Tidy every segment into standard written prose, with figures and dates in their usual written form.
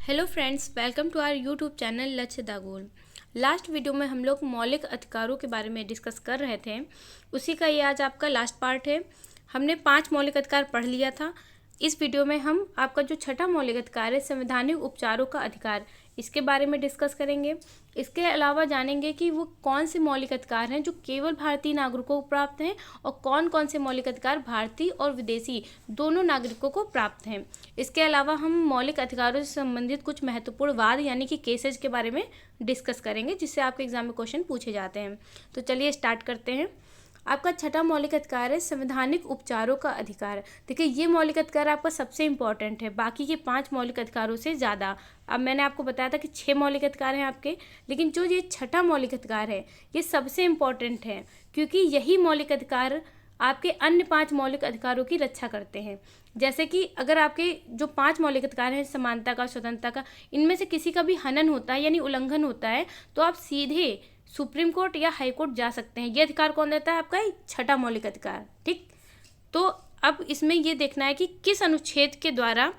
Hello friends, welcome to our YouTube channel Lakshya the goal. Last video में हम लोग मौलिक अधिकारों के बारे में डिस्कस कर रहे थे। उसी का ये आज आपका लास्ट पार्ट है। हमने 5 मौलिक अधिकार पढ़ लिया था। इस वीडियो में हम आपका जो छठा मौलिक अधिकार है, संवैधानिक उपचारों का अधिकार, इसके बारे में डिस्कस करेंगे। इसके अलावा जानेंगे कि वो कौन से मौलिक अधिकार हैं जो केवल भारतीय नागरिकों को प्राप्त हैं और कौन कौन से मौलिक अधिकार भारतीय और विदेशी दोनों नागरिकों को प्राप्त हैं। इसके अलावा हम मौलिक अधिकारों से संबंधित कुछ महत्वपूर्ण वाद यानी कि केसेज के बारे में डिस्कस करेंगे, जिससे आपके एग्जाम में क्वेश्चन पूछे जाते हैं। तो चलिए स्टार्ट करते हैं। आपका छठा मौलिक अधिकार है संवैधानिक उपचारों का अधिकार। देखिए, ये मौलिक अधिकार आपका सबसे इंपॉर्टेंट है बाकी के 5 मौलिक अधिकारों से ज़्यादा। अब मैंने आपको बताया था कि 6 मौलिक अधिकार हैं आपके, लेकिन जो ये छठा मौलिक अधिकार है ये सबसे इम्पॉर्टेंट है, क्योंकि यही मौलिक अधिकार आपके अन्य 5 मौलिक अधिकारों की रक्षा करते हैं। जैसे कि अगर आपके जो 5 मौलिक अधिकार हैं, समानता का, स्वतंत्रता का, इनमें से किसी का भी हनन होता है यानी उल्लंघन होता है तो आप सीधे सुप्रीम कोर्ट या हाई कोर्ट जा सकते हैं। ये अधिकार कौन देता है? आपका छठा मौलिक अधिकार। ठीक, तो अब इसमें ये देखना है कि किस अनुच्छेद के द्वारा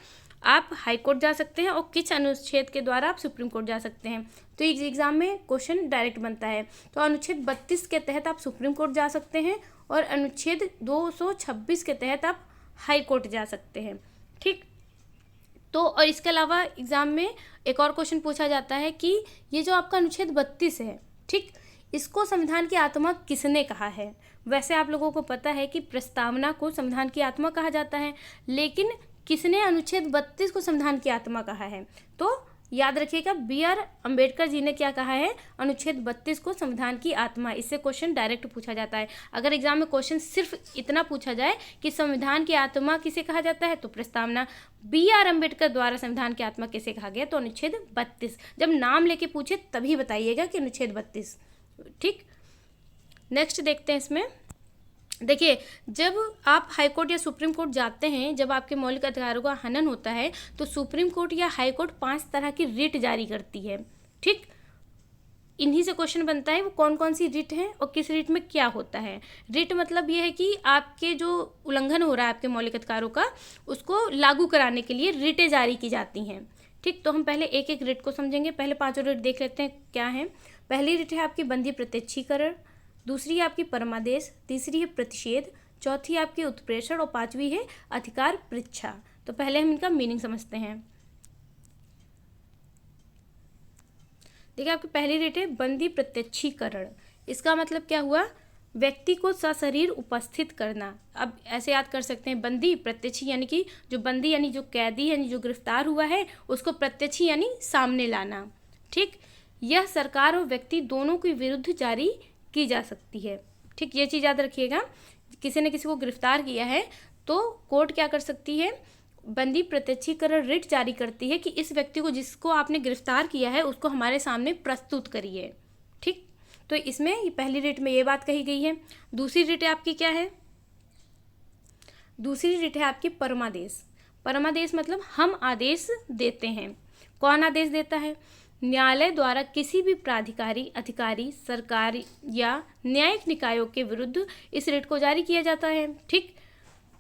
आप हाई कोर्ट जा सकते हैं और किस अनुच्छेद के द्वारा आप सुप्रीम कोर्ट जा सकते हैं। तो इस एग्जाम में क्वेश्चन डायरेक्ट बनता है। तो अनुच्छेद 32 के तहत आप सुप्रीम कोर्ट जा सकते हैं और अनुच्छेद 226 के तहत आप हाई कोर्ट जा सकते हैं। ठीक, तो और इसके अलावा एग्जाम में एक और क्वेश्चन पूछा जाता है कि ये जो आपका अनुच्छेद 32 है, ठीक, इसको संविधान की आत्मा किसने कहा है? वैसे आप लोगों को पता है कि प्रस्तावना को संविधान की आत्मा कहा जाता है, लेकिन किसने अनुच्छेद 32 को संविधान की आत्मा कहा है? तो याद रखिएगा, BR अम्बेडकर जी ने क्या कहा है? अनुच्छेद 32 को संविधान की आत्मा। इससे क्वेश्चन डायरेक्ट पूछा जाता है। अगर एग्जाम में क्वेश्चन सिर्फ इतना पूछा जाए कि संविधान की आत्मा किसे कहा जाता है, तो प्रस्तावना। BR अम्बेडकर द्वारा संविधान की आत्मा किसे कहा गया, तो अनुच्छेद 32। जब नाम लेके पूछे तभी बताइएगा कि अनुच्छेद 32। ठीक, नेक्स्ट देखते हैं। इसमें देखिए, जब आप हाई कोर्ट या सुप्रीम कोर्ट जाते हैं, जब आपके मौलिक अधिकारों का हनन होता है, तो सुप्रीम कोर्ट या हाई कोर्ट 5 तरह की रिट जारी करती है। ठीक, इन्हीं से क्वेश्चन बनता है वो कौन कौन सी रिट हैं और किस रिट में क्या होता है। रिट मतलब ये है कि आपके जो उल्लंघन हो रहा है आपके मौलिक अधिकारों का, उसको लागू कराने के लिए रिटें जारी की जाती हैं। ठीक, तो हम पहले एक एक रिट को समझेंगे। पहले 5 रिट देख लेते हैं क्या है। पहली रिट है आपकी बंदी प्रत्यक्षीकरण, दूसरी है आपकी परमादेश, तीसरी है प्रतिषेध, चौथी है आपकी उत्प्रेषण और 5वीं है अधिकार पृच्छा। तो पहले हम इनका मीनिंग समझते हैं। देखिए, आपकी पहली रिट है बंदी प्रत्यक्षीकरण। इसका मतलब क्या हुआ? व्यक्ति को सशरीर उपस्थित करना। अब ऐसे याद कर सकते हैं, बंदी प्रत्यक्षी यानी कि जो बंदी यानी जो कैदी यानी जो गिरफ्तार हुआ है उसको प्रत्यक्षी यानी सामने लाना। ठीक, यह सरकार और व्यक्ति दोनों के विरुद्ध जारी की जा सकती है। ठीक, ये चीज़ याद रखिएगा। किसी ने किसी को गिरफ्तार किया है तो कोर्ट क्या कर सकती है? बंदी प्रत्यक्षीकरण रिट जारी करती है कि इस व्यक्ति को, जिसको आपने गिरफ्तार किया है, उसको हमारे सामने प्रस्तुत करिए। ठीक, तो इसमें ये पहली रिट में ये बात कही गई है। दूसरी रिट आपकी क्या है? दूसरी रिट है आपकी परमादेश। परमादेश मतलब हम आदेश देते हैं। कौन आदेश देता है? न्यायालय द्वारा किसी भी प्राधिकारी, अधिकारी, सरकार या न्यायिक निकायों के विरुद्ध इस रिट को जारी किया जाता है। ठीक,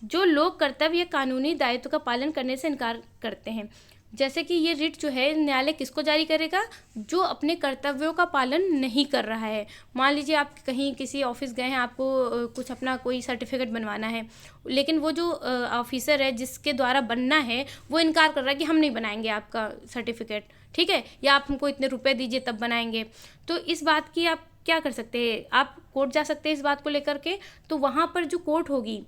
जो लोग कर्तव्य या कानूनी दायित्व का पालन करने से इनकार करते हैं। जैसे कि ये रिट जो है, न्यायालय किसको जारी करेगा? जो अपने कर्तव्यों का पालन नहीं कर रहा है। मान लीजिए आप कहीं किसी ऑफिस गए हैं, आपको कुछ अपना कोई सर्टिफिकेट बनवाना है, लेकिन वो जो ऑफिसर है जिसके द्वारा बनना है वो इनकार कर रहा है कि हम नहीं बनाएंगे आपका सर्टिफिकेट, ठीक है, या आप हमको इतने रुपए दीजिए तब बनाएंगे। तो इस बात की आप क्या कर सकते हैं? आप कोर्ट जा सकते हैं इस बात को लेकर के। तो वहाँ पर जो कोर्ट होगी,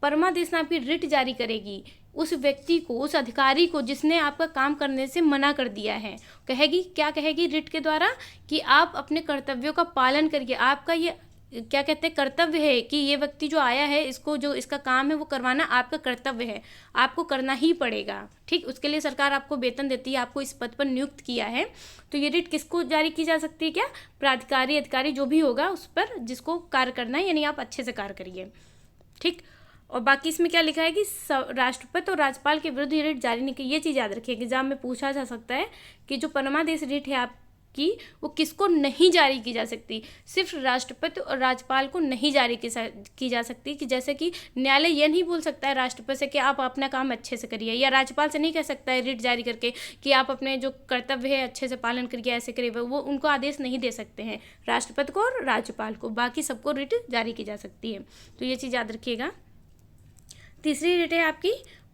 परमादेश नाम की रिट जारी करेगी उस व्यक्ति को, उस अधिकारी को जिसने आपका काम करने से मना कर दिया है। कहेगी, क्या कहेगी रिट के द्वारा? कि आप अपने कर्तव्यों का पालन करिए। आपका ये क्या कहते हैं, कर्तव्य है कि ये व्यक्ति जो आया है, इसको जो इसका काम है वो करवाना आपका कर्तव्य है, आपको करना ही पड़ेगा। ठीक, उसके लिए सरकार आपको वेतन देती है, आपको इस पद पर नियुक्त किया है। तो ये रिट किसको जारी की जा सकती है? क्या प्राधिकारी, अधिकारी जो भी होगा उस पर, जिसको कार्य करना है, यानी आप अच्छे से कार्य करिए। ठीक, और बाकी इसमें क्या लिखा है कि राष्ट्रपति और राज्यपाल के विरुद्ध ये रिट जारी नहीं की। ये चीज़ याद रखिए, एग्जाम में पूछा जा सकता है कि जो परमादेश रिट है आपकी, की वो किसको नहीं जारी की जा सकती, सिर्फ राष्ट्रपति और राज्यपाल को नहीं जारी की जा सकती। कि जैसे कि न्यायालय यह नहीं बोल सकता है राष्ट्रपति से कि आप अपना काम अच्छे से करिए, या राज्यपाल से नहीं कह सकता है रिट जारी करके कि आप अपने जो कर्तव्य है अच्छे से पालन करिए, ऐसे करिए। वो उनको आदेश नहीं दे सकते हैं, राष्ट्रपति को और राज्यपाल को, बाकी सबको रिट जारी की जा सकती है। तो ये चीज़ याद रखिएगा। तीसरी रिट है आपकी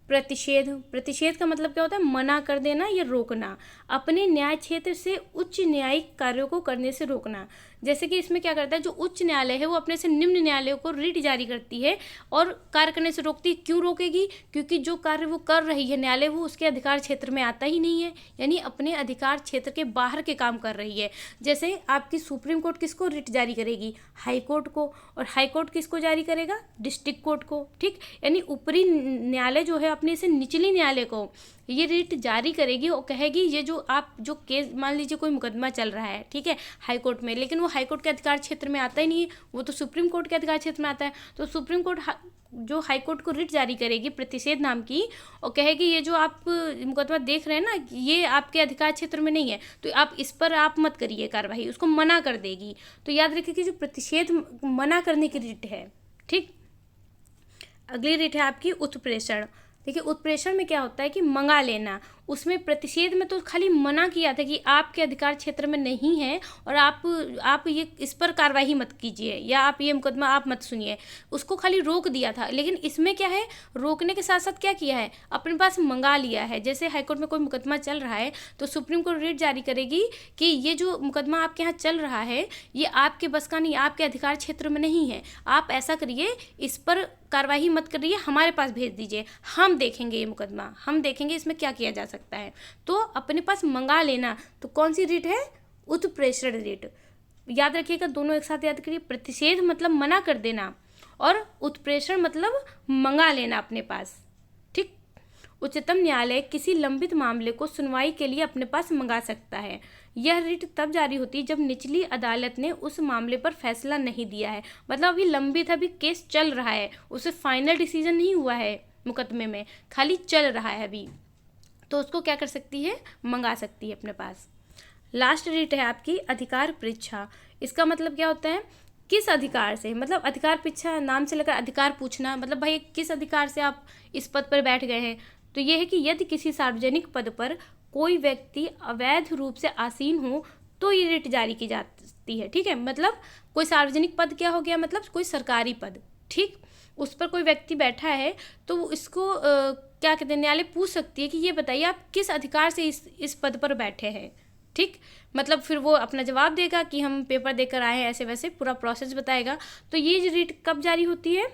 प्रतिषेध। प्रतिषेध का मतलब क्या होता है, मना कर देना या रोकना, अपने न्याय क्षेत्र से उच्च न्यायिक कार्यों को करने से रोकना। जैसे कि इसमें क्या करता है, जो उच्च न्यायालय है वो अपने से निम्न न्यायालयों को रिट जारी करती है और कार्य करने से रोकती है। क्यों रोकेगी, क्योंकि जो कार्य वो कर रही है न्यायालय, वो उसके अधिकार क्षेत्र में आता ही नहीं है, यानी अपने अधिकार क्षेत्र के बाहर के काम कर रही है। जैसे आपकी सुप्रीम कोर्ट किसको रिट जारी करेगी, हाई कोर्ट को, और हाई कोर्ट किसको जारी करेगा, डिस्ट्रिक्ट कोर्ट को। ठीक, यानी ऊपरी न्यायालय जो है अपने से निचली न्यायालय को ये रिट जारी करेगी और कहेगी ये जो आप जो केस, मान लीजिए कोई मुकदमा चल रहा है, ठीक है, हाई कोर्ट में, लेकिन वो हाई कोर्ट के अधिकार क्षेत्र में आता ही नहीं है, वो तो सुप्रीम कोर्ट के अधिकार क्षेत्र में आता है। तो सुप्रीम कोर्ट जो हाई कोर्ट को रिट जारी करेगी प्रतिषेध नाम की, और कहेगी ये जो आप मुकदमा देख रहे हैं ना, ये आपके अधिकार क्षेत्र में नहीं है, तो आप इस पर आप मत करिए कार्रवाई, उसको मना कर देगी। तो याद रखिए कि जो प्रतिषेध मना करने की रिट है। ठीक, अगली रिट है आपकी उत्प्रेषण। देखिए उत्प्रेषण में क्या होता है कि मंगा लेना, उसमें प्रतिषेध में तो खाली मना किया था कि आपके अधिकार क्षेत्र में नहीं है और आप ये इस पर कार्रवाई मत कीजिए, या आप ये मुकदमा आप मत सुनिए, उसको खाली रोक दिया था। लेकिन इसमें क्या है, रोकने के साथ साथ क्या किया है, अपने पास मंगा लिया है। जैसे हाईकोर्ट में कोई मुकदमा चल रहा है तो सुप्रीम कोर्ट रिट जारी करेगी कि ये जो मुकदमा आपके यहाँ चल रहा है ये आपके बस का नहीं, आपके अधिकार क्षेत्र में नहीं है, आप ऐसा करिए, इस पर कार्रवाई मत करिए, हमारे पास भेज दीजिए, हम देखेंगे ये मुकदमा, हम देखेंगे इसमें क्या किया जा सकता है। तो अपने पास मंगा लेना, तो कौन सी रिट है, उत्प्रेषण रिट। याद रखिएगा, दोनों एक साथ याद करिए, प्रतिषेध मतलब मना कर देना और उत्प्रेषण मतलब मंगा लेना अपने पास। ठीक, उच्चतम न्यायालय किसी लंबित मामले को सुनवाई के लिए अपने पास मंगा सकता है। यह रिट तब जारी होती है जब निचली अदालत ने उस मामले पर फैसला नहीं दिया है, मतलब अभी लंबित, अभी केस चल रहा है, उसे फाइनल डिसीजन नहीं हुआ है मुकदमे में, खाली चल रहा है अभी, तो उसको क्या कर सकती है, मंगा सकती है अपने पास। लास्ट रिट है आपकी अधिकार परीक्षा। इसका मतलब क्या होता है, किस अधिकार से, मतलब अधिकार परीक्षा नाम से लेकर अधिकार पूछना, मतलब भाई किस अधिकार से आप इस पद पर बैठ गए हैं। तो ये है कि यदि किसी सार्वजनिक पद पर कोई व्यक्ति अवैध रूप से आसीन हो तो ये रिट जारी की जाती है। ठीक है, मतलब कोई सार्वजनिक पद क्या हो गया, मतलब कोई सरकारी पद, ठीक, उस पर कोई व्यक्ति बैठा है तो इसको क्या कहते हैं, न्यायालय पूछ सकती है कि ये बताइए आप किस अधिकार से इस पद पर बैठे हैं। ठीक, मतलब फिर वो अपना जवाब देगा कि हम पेपर देकर आए हैं, ऐसे वैसे पूरा प्रोसेस बताएगा। तो ये रिट कब जारी होती है,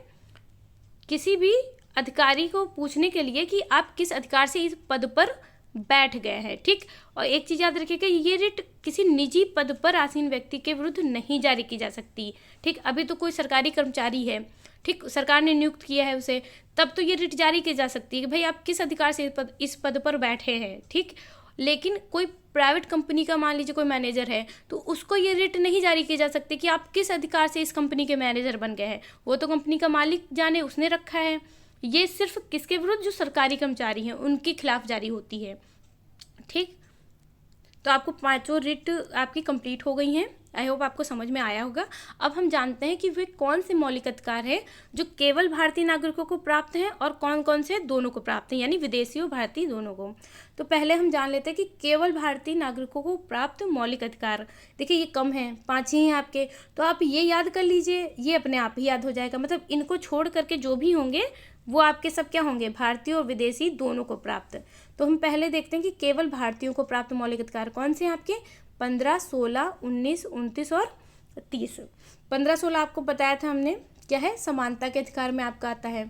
किसी भी अधिकारी को पूछने के लिए कि आप किस अधिकार से इस पद पर बैठ गए हैं। ठीक, और एक चीज़ याद रखिएगा, ये रिट किसी निजी पद पर आसीन व्यक्ति के विरुद्ध नहीं जारी की जा सकती। ठीक, अभी तो कोई सरकारी कर्मचारी है, ठीक, सरकार ने नियुक्त किया है उसे, तब तो ये रिट जारी की जा सकती है कि भाई आप किस अधिकार से इस पद पर बैठे हैं। ठीक, लेकिन कोई प्राइवेट कंपनी का मान लीजिए कोई मैनेजर है तो उसको ये रिट नहीं जारी की जा सकती कि आप किस अधिकार से इस कंपनी के मैनेजर बन गए हैं, वो तो कंपनी का मालिक जाने, उसने रखा है। ये सिर्फ किसके विरुद्ध, जो सरकारी कर्मचारी हैं उनके खिलाफ जारी होती है। ठीक, तो आपको पांचों रिट आपकी कंप्लीट हो गई हैं। आई होप आपको समझ में आया होगा। अब हम जानते हैं कि वे कौन से मौलिक अधिकार हैं जो केवल भारतीय नागरिकों को प्राप्त हैं और कौन कौन से दोनों को प्राप्त हैं, यानी विदेशी और भारतीय दोनों को। तो पहले हम जान लेते हैं कि केवल भारतीय नागरिकों को प्राप्त मौलिक अधिकार। देखिए ये कम हैं, 5 ही हैं आपके, तो आप ये याद कर लीजिए, ये अपने आप ही याद हो जाएगा। मतलब इनको छोड़ करके जो भी होंगे वो आपके सब क्या होंगे, भारतीय और विदेशी दोनों को प्राप्त। तो हम पहले देखते हैं कि केवल भारतीयों को प्राप्त मौलिक अधिकार कौन से हैं आपके, 15, 16, 19, 29 और 30। 15, 16 आपको बताया था हमने, क्या है, समानता के अधिकार में आपका आता है।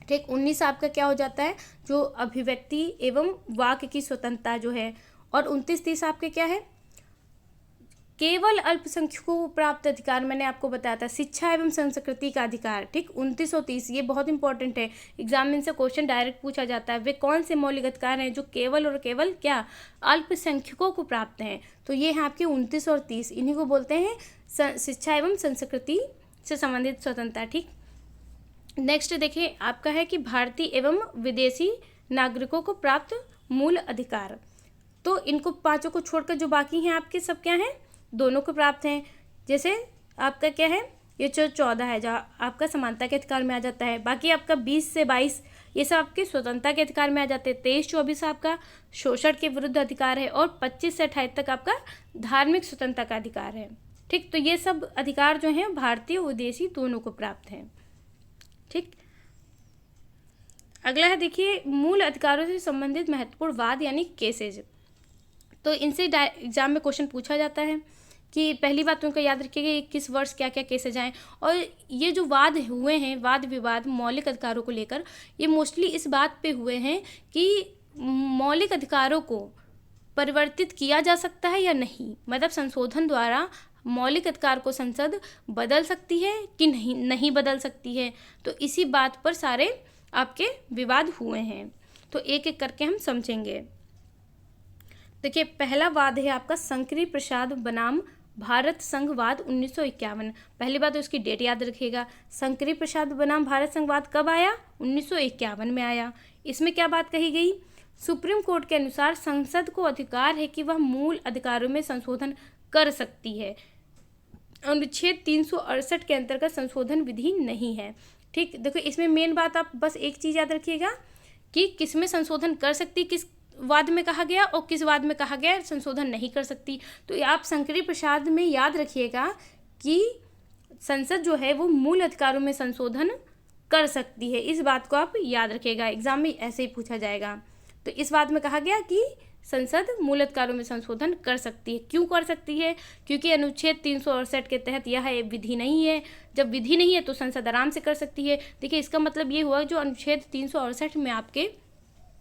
ठीक, 19 आपका क्या हो जाता है, जो अभिव्यक्ति एवं वाक्य की स्वतंत्रता जो है, और 29, 30 आपके क्या है, केवल अल्पसंख्यकों को प्राप्त अधिकार। मैंने आपको बताया था शिक्षा एवं संस्कृति का अधिकार। ठीक, 29 और 30 ये बहुत इंपॉर्टेंट है, एग्जाम में से क्वेश्चन डायरेक्ट पूछा जाता है। वे कौन से मौलिक अधिकार हैं जो केवल और केवल क्या, अल्पसंख्यकों को प्राप्त हैं। तो ये हैं आपके 29 और 30, इन्हीं को बोलते हैं शिक्षा एवं संस्कृति से संबंधित स्वतंत्रता। ठीक, नेक्स्ट देखिए आपका है कि भारतीय एवं विदेशी नागरिकों को प्राप्त मूल अधिकार। तो इनको पाँचों को छोड़कर जो बाकी हैं आपके सब क्या हैं, दोनों को प्राप्त हैं। जैसे आपका क्या है, ये जो 14 है जहाँ आपका समानता के अधिकार में आ जाता है। बाकी आपका 20 से 22 ये सब आपके स्वतंत्रता के अधिकार में आ जाते हैं। 23-24 आपका शोषण के विरुद्ध अधिकार है और 25 से 28 तक आपका धार्मिक स्वतंत्रता का अधिकार है। ठीक, तो ये सब अधिकार जो हैं भारतीय विदेशी दोनों को प्राप्त हैं। ठीक, अगला है देखिए मूल अधिकारों से संबंधित महत्वपूर्ण वाद यानी केसेज। तो इनसे एग्जाम में क्वेश्चन पूछा जाता है कि पहली बात तो उनको याद रखिएगा कि किस वर्ष क्या क्या केसेज आए। और ये जो वाद हुए हैं, वाद विवाद मौलिक अधिकारों को लेकर, ये मोस्टली इस बात पे हुए हैं कि मौलिक अधिकारों को परिवर्तित किया जा सकता है या नहीं, मतलब संशोधन द्वारा मौलिक अधिकार को संसद बदल सकती है कि नहीं बदल सकती है। तो इसी बात पर सारे आपके विवाद हुए हैं। तो एक एक करके हम समझेंगे। देखिए पहला वाद है आपका शंकरी प्रसाद बनाम भारत संघवाद 1951। पहली बात तो इसकी डेट याद रखिएगा। शंकरी प्रसाद बनाम भारत संघवाद कब आया? 1951 में आया। इसमें क्या बात कही गई? सुप्रीम कोर्ट के अनुसार संसद को अधिकार है कि वह मूल अधिकारों में संशोधन कर सकती है। अनुच्छेद 368 के अंतर्गत संशोधन विधि नहीं है। ठीक, देखो इसमें मेन बात आप बस एक चीज़ याद रखिएगा कि किस में संशोधन कर सकती, किस वाद में कहा गया और किस वाद में कहा गया संशोधन नहीं कर सकती। तो आप शंकरी प्रसाद में याद रखिएगा कि संसद जो है वो मूल अधिकारों में संशोधन कर सकती है। इस बात को आप याद रखिएगा, एग्जाम में ऐसे ही पूछा जाएगा। तो इस बात में कहा गया कि संसद मूल अधिकारों में संशोधन कर सकती है। क्यों कर सकती है? क्योंकि अनुच्छेद 368 के तहत यह एक विधि नहीं है। जब विधि नहीं है तो संसद आराम से कर सकती है। देखिए इसका मतलब ये हुआ जो अनुच्छेद 368 में आपके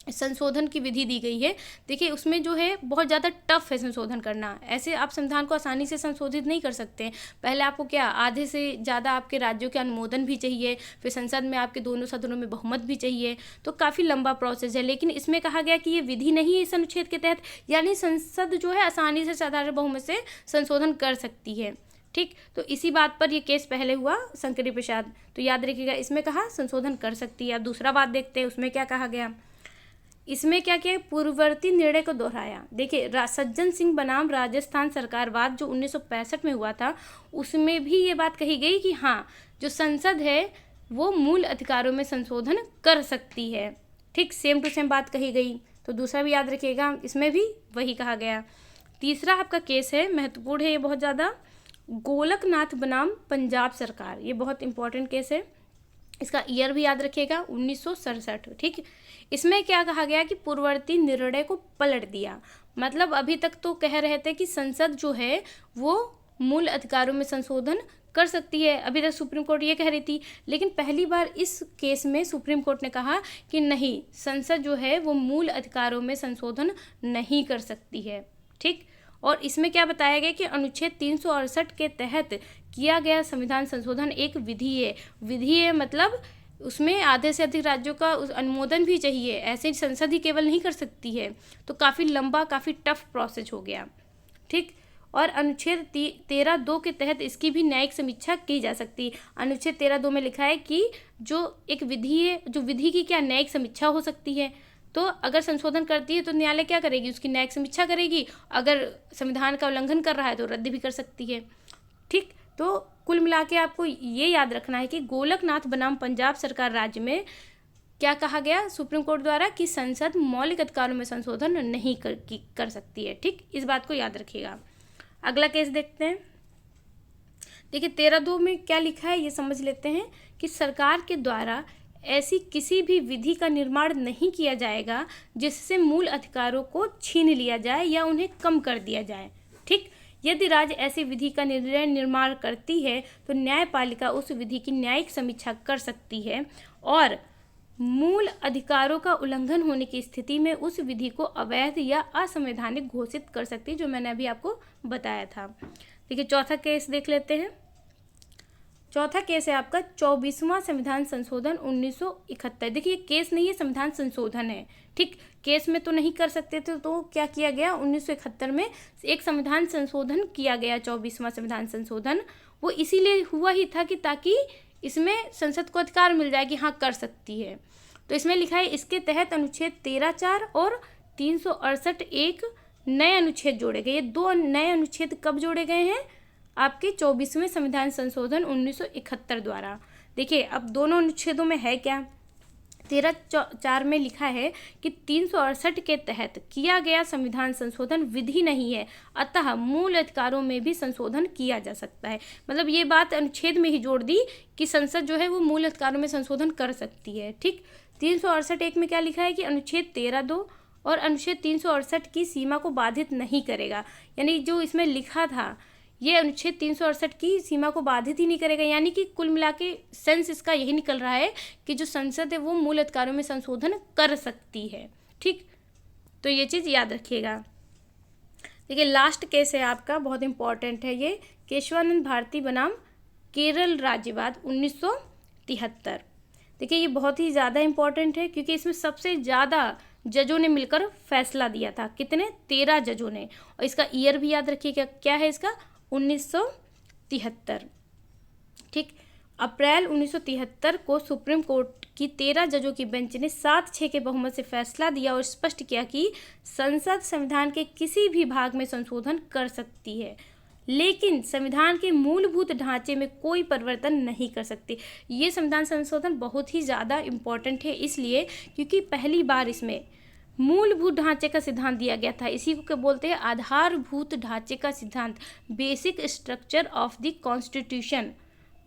संशोधन की विधि दी गई है, देखिए उसमें जो है बहुत ज़्यादा टफ है संशोधन करना। ऐसे आप संविधान को आसानी से संशोधित नहीं कर सकते। पहले आपको क्या आधे से ज़्यादा आपके राज्यों के अनुमोदन भी चाहिए, फिर संसद में आपके दोनों सदनों में बहुमत भी चाहिए, तो काफ़ी लंबा प्रोसेस है। लेकिन इसमें कहा गया कि ये विधि नहीं है इस अनुच्छेद के तहत, यानी संसद जो है आसानी से साधारण बहुमत से संशोधन कर सकती है। ठीक, तो इसी बात पर ये केस पहले हुआ शंकरी प्रसाद, तो याद रखिएगा इसमें कहा संशोधन कर सकती है। अब दूसरा बात देखते हैं उसमें क्या कहा गया। इसमें क्या किया, पूर्ववर्ती निर्णय को दोहराया। देखिए सज्जन सिंह बनाम राजस्थान सरकार वाद जो 1965 में हुआ था, उसमें भी ये बात कही गई कि हाँ जो संसद है वो मूल अधिकारों में संशोधन कर सकती है। ठीक, सेम टू सेम बात कही गई। तो दूसरा भी याद रखिएगा, इसमें भी वही कहा गया। तीसरा आपका केस है, महत्वपूर्ण है ये बहुत ज़्यादा, गोलकनाथ बनाम पंजाब सरकार। ये बहुत इंपॉर्टेंट केस है, इसका ईयर भी याद रखिएगा 1967। ठीक, इसमें क्या कहा गया कि पूर्ववर्ती निर्णय को पलट दिया। मतलब अभी तक तो कह रहे थे कि संसद जो है वो मूल अधिकारों में संशोधन कर सकती है, अभी तक सुप्रीम कोर्ट ये कह रही थी। लेकिन पहली बार इस केस में सुप्रीम कोर्ट ने कहा कि नहीं, संसद जो है वो मूल अधिकारों में संशोधन नहीं कर सकती है। ठीक, और इसमें क्या बताया गया कि अनुच्छेद 368 के तहत किया गया संविधान संशोधन एक विधि है। विधि है मतलब उसमें आधे से अधिक राज्यों का अनुमोदन भी चाहिए, ऐसे संसद ही केवल नहीं कर सकती है। तो काफ़ी लंबा, काफ़ी टफ प्रोसेस हो गया। ठीक, और अनुच्छेद 13(2) के तहत इसकी भी न्यायिक समीक्षा की जा सकती है। अनुच्छेद 13(2) में लिखा है कि जो एक विधि है, जो विधि की क्या न्यायिक समीक्षा हो सकती है। तो अगर संशोधन करती है तो न्यायालय क्या करेगी, उसकी न्यायिक समीक्षा करेगी। अगर संविधान का उल्लंघन कर रहा है तो रद्द भी कर सकती है। ठीक, तो कुल मिला के आपको ये याद रखना है कि गोलकनाथ बनाम पंजाब सरकार राज्य में क्या कहा गया सुप्रीम कोर्ट द्वारा कि संसद मौलिक अधिकारों में संशोधन नहीं कर सकती है। ठीक, इस बात को याद रखिएगा। अगला केस देखते हैं। देखिए 13(2) में क्या लिखा है ये समझ लेते हैं कि सरकार के द्वारा ऐसी किसी भी विधि का निर्माण नहीं किया जाएगा जिससे मूल अधिकारों को छीन लिया जाए या उन्हें कम कर दिया जाए। ठीक, यदि राज्य ऐसी विधि का निर्माण करती है तो न्यायपालिका उस विधि की न्यायिक समीक्षा कर सकती है और मूल अधिकारों का उल्लंघन होने की स्थिति में उस विधि को अवैध या असंवैधानिक घोषित कर सकती है, जो मैंने अभी आपको बताया था। देखिए चौथा केस देख लेते हैं। चौथा केस है आपका 24वां संविधान संशोधन 1971। देखिए केस नहीं है, संविधान संशोधन है। ठीक, केस में तो नहीं कर सकते थे, तो क्या किया गया 1971 में एक संविधान संशोधन किया गया। 24वां संविधान संशोधन वो इसीलिए हुआ ही था कि ताकि इसमें संसद को अधिकार मिल जाए कि हाँ कर सकती है। तो इसमें लिखा है इसके तहत अनुच्छेद 13(4) और 368(1) नए अनुच्छेद जोड़े गए। ये 2 नए अनुच्छेद कब जोड़े गए हैं? आपके 24वें संविधान संशोधन 1971 द्वारा। देखिए अब दोनों अनुच्छेदों में है क्या, 13(4) में लिखा है कि 368 के तहत किया गया संविधान संशोधन विधि नहीं है, अतः मूल अधिकारों में भी संशोधन किया जा सकता है। मतलब ये बात अनुच्छेद में ही जोड़ दी कि संसद जो है वो मूल अधिकारों में संशोधन कर सकती है। ठीक, 368(1) में क्या लिखा है कि अनुच्छेद 13(2) और अनुच्छेद 368 की सीमा को बाधित नहीं करेगा। यानी जो इसमें लिखा था ये अनुच्छेद 368 की सीमा को बाधित ही नहीं करेगा। यानी कि कुल मिला के सेंस इसका यही निकल रहा है कि जो संसद है वो मूल अधिकारों में संशोधन कर सकती है। ठीक, तो ये चीज़ याद रखिएगा। देखिए लास्ट केस है आपका, बहुत इंपॉर्टेंट है ये, केशवानंद भारती बनाम केरल राज्यवाद 1973। देखिए ये बहुत ही ज़्यादा इंपॉर्टेंट है क्योंकि इसमें सबसे ज़्यादा जजों ने मिलकर फैसला दिया था। कितने? 13 जजों ने। और इसका ईयर भी याद रखिएगा, क्या है इसका? 1973। ठीक, अप्रैल 1973 को सुप्रीम कोर्ट की 13 जजों की बेंच ने 7-6 के बहुमत से फैसला दिया और स्पष्ट किया कि संसद संविधान के किसी भी भाग में संशोधन कर सकती है, लेकिन संविधान के मूलभूत ढांचे में कोई परिवर्तन नहीं कर सकती। ये संविधान संशोधन बहुत ही ज़्यादा इम्पोर्टेंट है इसलिए क्योंकि पहली बार इसमें मूलभूत ढांचे का सिद्धांत दिया गया था। इसी को बोलते हैं आधारभूत ढांचे का सिद्धांत, basic structure of the constitution.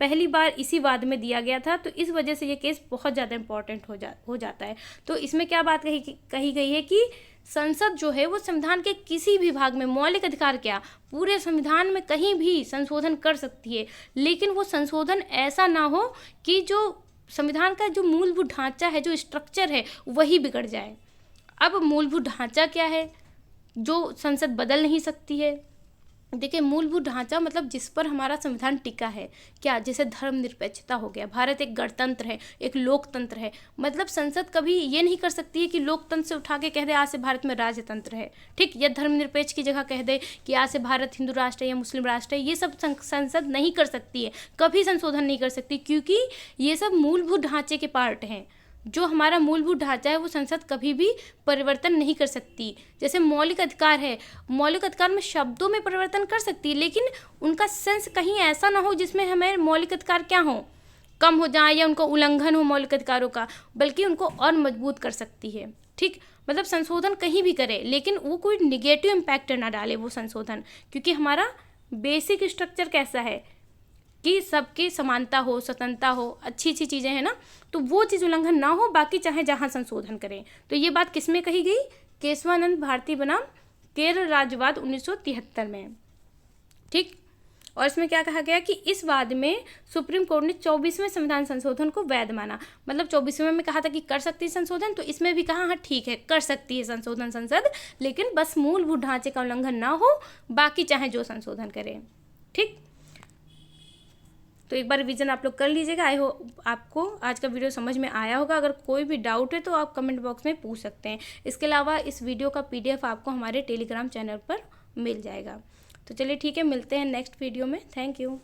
पहली बार इसी वाद में दिया गया था, तो इस वजह से ये केस बहुत ज़्यादा इंपॉर्टेंट हो जाता है। तो इसमें क्या बात कही गई है कि संसद जो है वो संविधान के किसी भी भाग में मौलिक अधिकार क्या पूरे संविधान में कहीं भी संशोधन कर सकती है, लेकिन वो संशोधन ऐसा ना हो कि जो संविधान का जो मूलभूत ढांचा है, जो स्ट्रक्चर है, वही बिगड़ जाए। अब मूलभूत ढांचा क्या है जो संसद बदल नहीं सकती है? देखिए मूलभूत ढांचा मतलब जिस पर हमारा संविधान टिका है, क्या? जैसे धर्मनिरपेक्षता हो गया, भारत एक गणतंत्र है, एक लोकतंत्र है। मतलब संसद कभी ये नहीं कर सकती है कि लोकतंत्र से उठा के कह दे आज से भारत में राजतंत्र है, ठीक, या धर्मनिरपेक्ष की जगह कह दे कि आज से भारत हिंदू राष्ट्र है या मुस्लिम राष्ट्र है। ये सब संसद नहीं कर सकती है, कभी संशोधन नहीं कर सकती, क्योंकि ये सब मूलभूत ढांचे के पार्ट हैं। जो हमारा मूलभूत ढांचा है वो संसद कभी भी परिवर्तन नहीं कर सकती। जैसे मौलिक अधिकार है, मौलिक अधिकार में शब्दों में परिवर्तन कर सकती है, लेकिन उनका सेंस कहीं ऐसा ना हो जिसमें हमें मौलिक अधिकार क्या हो, कम हो जाए या उनको उल्लंघन हो मौलिक अधिकारों का, बल्कि उनको और मजबूत कर सकती है। ठीक, मतलब संशोधन कहीं भी करे लेकिन वो कोई निगेटिव इम्पैक्ट ना डाले वो संशोधन, क्योंकि हमारा बेसिक स्ट्रक्चर कैसा है कि सबकी समानता हो, स्वतंत्रता हो, अच्छी अच्छी चीज़ें हैं ना, तो वो चीज़ उल्लंघन ना हो, बाकी चाहे जहाँ संशोधन करें। तो ये बात किसमें कही गई? केशवानंद भारती बनाम केरल राज्यवाद 1973 में। ठीक, और इसमें क्या कहा गया कि इस वाद में सुप्रीम कोर्ट ने 24वें संविधान संशोधन को वैध माना। मतलब 24वें में कहा था कि कर सकती है संशोधन, तो इसमें भी कहा हाँ ठीक है कर सकती है संशोधन संसद, लेकिन बस मूलभूत ढांचे का उल्लंघन ना हो, बाकी चाहे जो संशोधन करें। ठीक, तो एक बार रिवीजन आप लोग कर लीजिएगा। आई होप आपको आज का वीडियो समझ में आया होगा। अगर कोई भी डाउट है तो आप कमेंट बॉक्स में पूछ सकते हैं। इसके अलावा इस वीडियो का PDF आपको हमारे टेलीग्राम चैनल पर मिल जाएगा। तो चलिए ठीक है, मिलते हैं नेक्स्ट वीडियो में। Thank you.